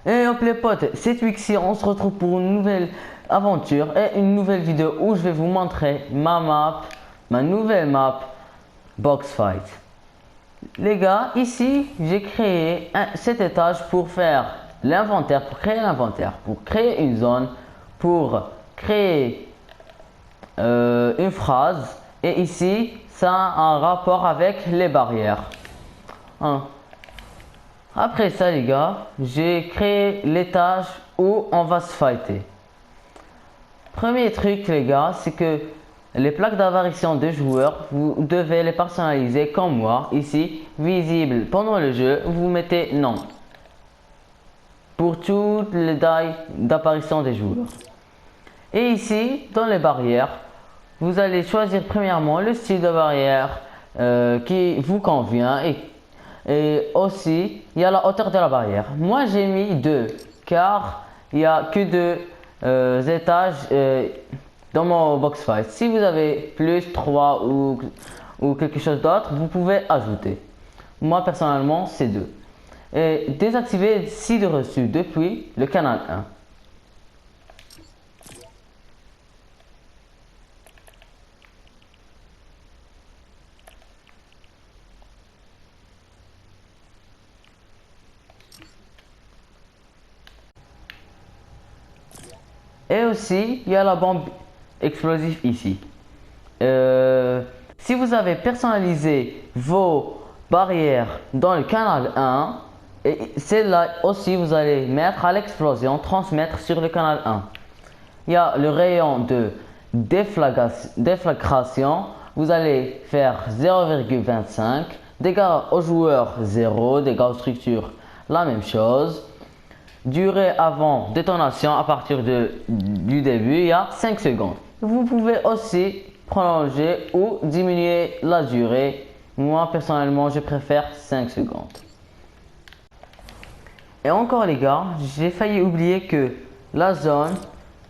Et hop les potes, c'est Twixy, on se retrouve pour une nouvelle aventure et une nouvelle vidéo où je vais vous montrer ma nouvelle map Box Fight. Les gars, ici j'ai créé cet étage pour faire l'inventaire, pour créer une zone, pour créer une phrase, et ici ça a un rapport avec les barrières. Hein. Après ça les gars, j'ai créé l'étage où on va se fighter. Premier truc les gars, c'est que les plaques d'apparition de joueurs, vous devez les personnaliser comme moi. Ici, visible pendant le jeu, vous mettez non. Pour toutes les tailles d'apparition des joueurs. Et ici, dans les barrières, vous allez choisir premièrement le style de barrière qui vous convient, et aussi il y a la hauteur de la barrière. Moi j'ai mis 2 car il n'y a que 2 étages dans mon box fight. Si vous avez plus 3 ou quelque chose d'autre, vous pouvez ajouter. Moi personnellement c'est 2. Et désactiver site reçu depuis le canal 1. Et aussi, il y a la bombe explosive ici. Si vous avez personnalisé vos barrières dans le canal 1, et celle-là aussi vous allez mettre à l'explosion, transmettre sur le canal 1. Il y a le rayon de déflagration, vous allez faire 0,25, dégâts aux joueurs 0, dégâts aux structures la même chose. Durée avant détonation à partir du début, il y a 5 secondes. Vous pouvez aussi prolonger ou diminuer la durée. Moi personnellement je préfère 5 secondes. Et encore les gars, j'ai failli oublier que la zone,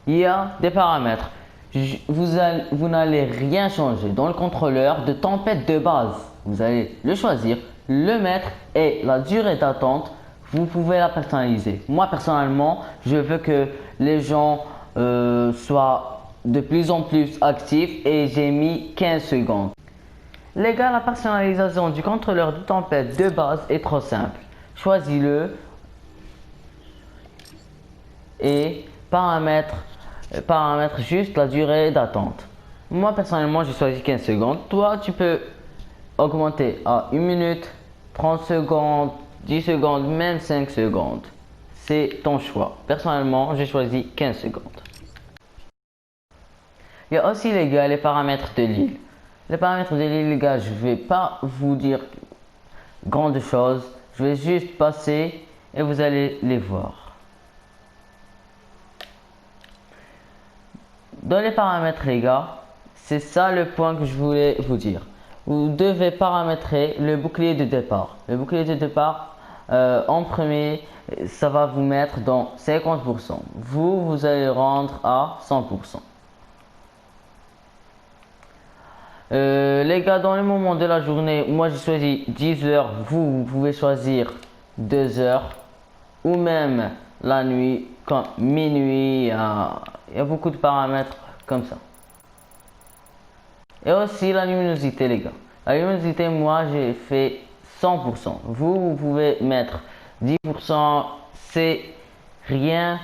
il y a des paramètres. Vous n'allez rien changer dans le contrôleur de tempête de base. Vous allez le choisir, le mettre, et la durée d'attente, vous pouvez la personnaliser. Moi personnellement, je veux que les gens soient de plus en plus actifs, et j'ai mis 15 secondes. Les gars, la personnalisation du contrôleur de tempête de base est trop simple. Choisis-le et paramètre juste la durée d'attente. Moi personnellement j'ai choisi 15 secondes. Toi tu peux augmenter à 1 minute, 30 secondes, 10 secondes, même 5 secondes. C'est ton choix. Personnellement j'ai choisi 15 secondes. Il y a aussi les gars les paramètres de l'île. Les paramètres de l'île les gars, je vais pas vous dire grande chose. Je vais juste passer et vous allez les voir. Dans les paramètres les gars, c'est ça le point que je voulais vous dire. Vous devez paramétrer le bouclier de départ. Le bouclier de départ, en premier, ça va vous mettre dans 50%. Vous allez rendre à 100%. Les gars, dans le moment de la journée, moi j'ai choisi 10 heures. Vous pouvez choisir 2 heures. Ou même la nuit, comme minuit, il y a beaucoup de paramètres comme ça. Et aussi la luminosité les gars. La luminosité, moi j'ai fait 100%. Vous pouvez mettre 10%, c'est rien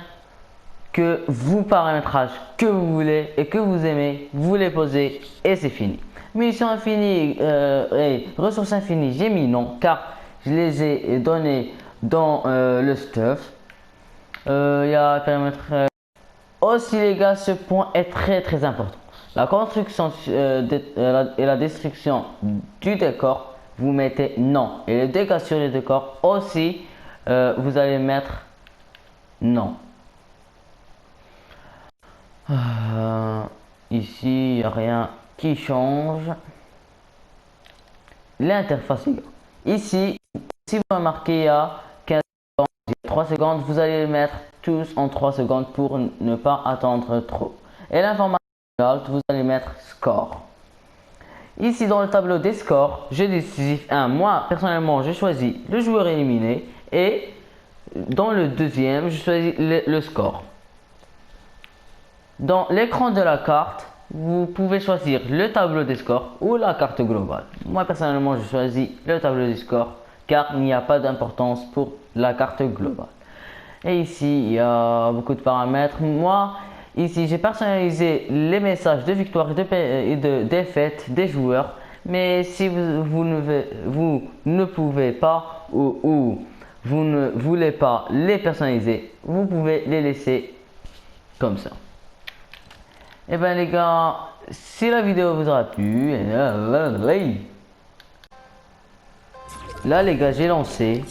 que vous paramétrage que vous voulez et que vous aimez, vous les posez et c'est fini. Munitions infinies et ressources infinies, j'ai mis non car je les ai donné dans le stuff. Il y a paramètre. Aussi les gars, ce point est très important. La construction et la destruction du décor, vous mettez non. Et les dégâts sur les décors aussi, vous allez mettre non. Ici, il n'y a rien qui change. L'interface les gars. Ici, si vous remarquez, il y a 15 secondes, 3 secondes, vous allez les mettre tous en 3 secondes pour ne pas attendre trop. Et l'information, vous allez mettre score. Ici dans le tableau des scores, jeu décisif 1, moi personnellement je choisis le joueur éliminé et dans le deuxième je choisis le score. Dans l'écran de la carte, vous pouvez choisir le tableau des scores ou la carte globale. Moi personnellement je choisis le tableau des scores car il n'y a pas d'importance pour la carte globale. Et ici il y a beaucoup de paramètres. Moi ici j'ai personnalisé les messages de victoire et de défaite des joueurs. Mais si vous ne pouvez pas ou vous ne voulez pas les personnaliser, vous pouvez les laisser comme ça. Et bien les gars, si la vidéo vous aura plu, là les gars j'ai lancé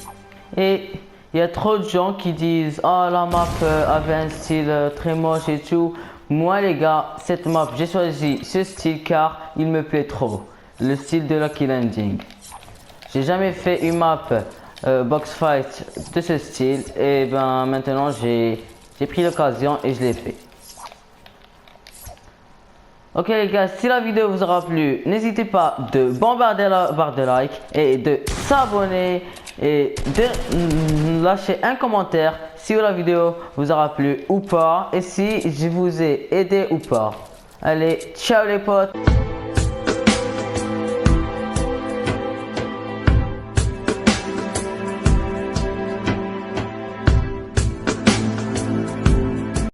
et il y a trop de gens qui disent oh la map avait un style très moche et tout. Moi les gars, cette map j'ai choisi ce style car il me plaît trop, le style de Lucky Landing. J'ai jamais fait une map box fight de ce style et ben maintenant j'ai pris l'occasion et je l'ai fait. Ok les gars, si la vidéo vous aura plu, n'hésitez pas de bombarder la barre de like et de s'abonner et de lâcher un commentaire si la vidéo vous aura plu ou pas et si je vous ai aidé ou pas. Allez, ciao les potes!